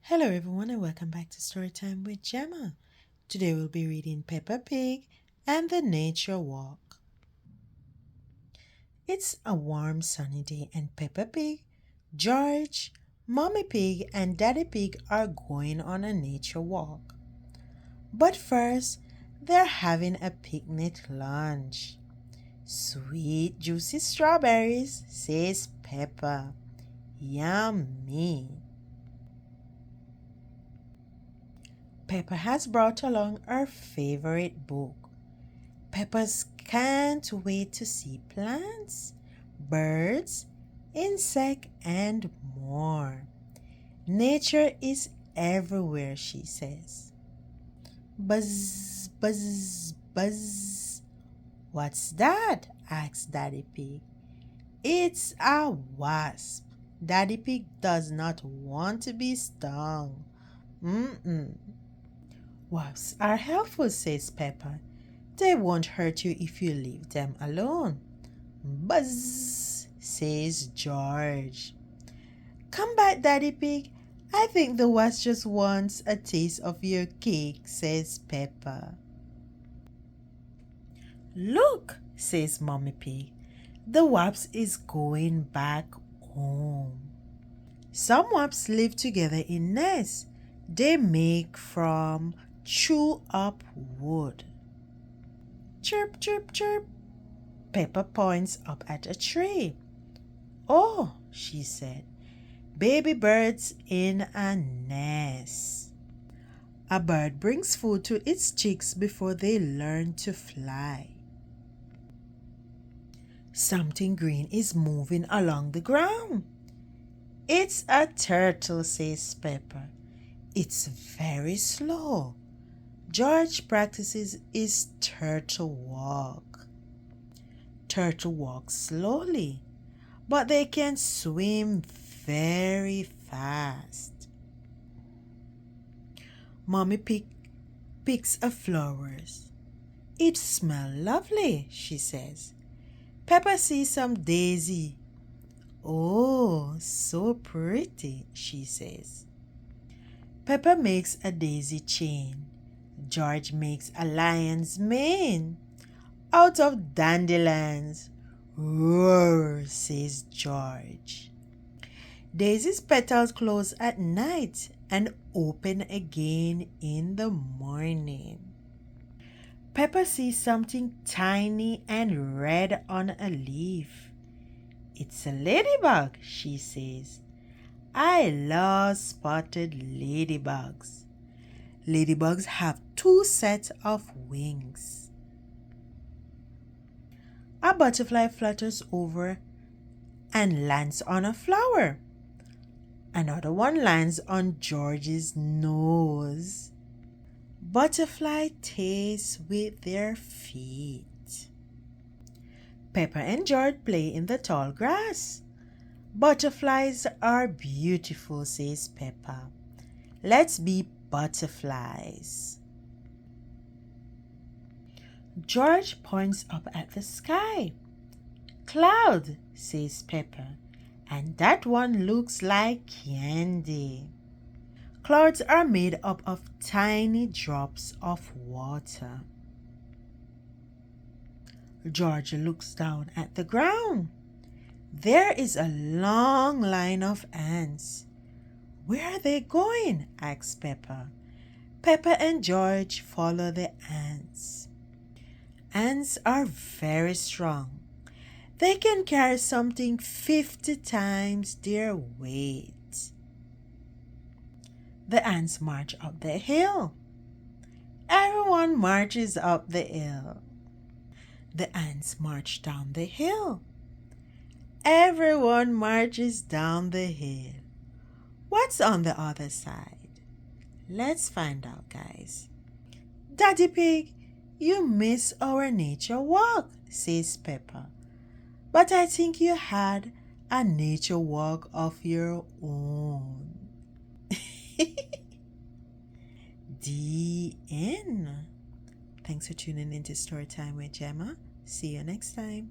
Hello everyone and welcome back to Storytime with Gemma. Today we'll be reading Peppa Pig and the Nature Walk. It's a warm sunny day and Peppa Pig, George, Mommy Pig and Daddy Pig are going on a nature walk. But first, they're having a picnic lunch. Sweet juicy strawberries, says Peppa. Yummy. Peppa has brought along her favorite book. Peppa's can't wait to see plants, birds, insects, and more. Nature is everywhere, she says. Buzz, buzz, buzz. What's that? asks Daddy Pig. It's a wasp. Daddy Pig does not want to be stung. Mm-mm. Wasps are helpful, says Peppa. They won't hurt you if you leave them alone. Buzz, says George. Come back, Daddy Pig. I think the wasp just wants a taste of your cake, says Peppa. Look, says Mommy Pig. The wasp is going back home. Some wasps live together in nests they make from chew up wood. Chirp, chirp, chirp. Peppa points up at a tree. Oh, she said, baby birds in a nest. A bird brings food to its chicks before they learn to fly. Something green is moving along the ground. It's a turtle, says Peppa. It's very slow. George practices his turtle walk. Turtle walk slowly, but they can swim very fast. Mommy Pig picks a flowers. It smells lovely, she says. Peppa sees some daisy. Oh, so pretty, she says. Peppa makes a daisy chain. George makes a lion's mane out of dandelions. Roar, says George. Daisy's petals close at night and open again in the morning. Peppa sees something tiny and red on a leaf. It's a ladybug, she says. I love spotted ladybugs. Ladybugs have two sets of wings. A butterfly flutters over and lands on a flower. Another one lands on George's nose. Butterfly taste with their feet. Peppa and George play in the tall grass. Butterflies are beautiful, says Peppa. Let's be butterflies. George points up at the sky. Cloud, says Peppa, and that one looks like candy. Clouds are made up of tiny drops of water. George looks down at the ground. There is a long line of ants. Where are they going? asks Peppa. Peppa and George follow the ants. Ants are very strong. They can carry something 50 times their weight. The ants march up the hill. Everyone marches up the hill. The ants march down the hill. Everyone marches down the hill. What's on the other side? Let's find out, guys. Daddy Pig, you miss our nature walk, says Peppa. But I think you had a nature walk of your own. The end. Thanks for tuning into Storytime with Gemma. See you next time.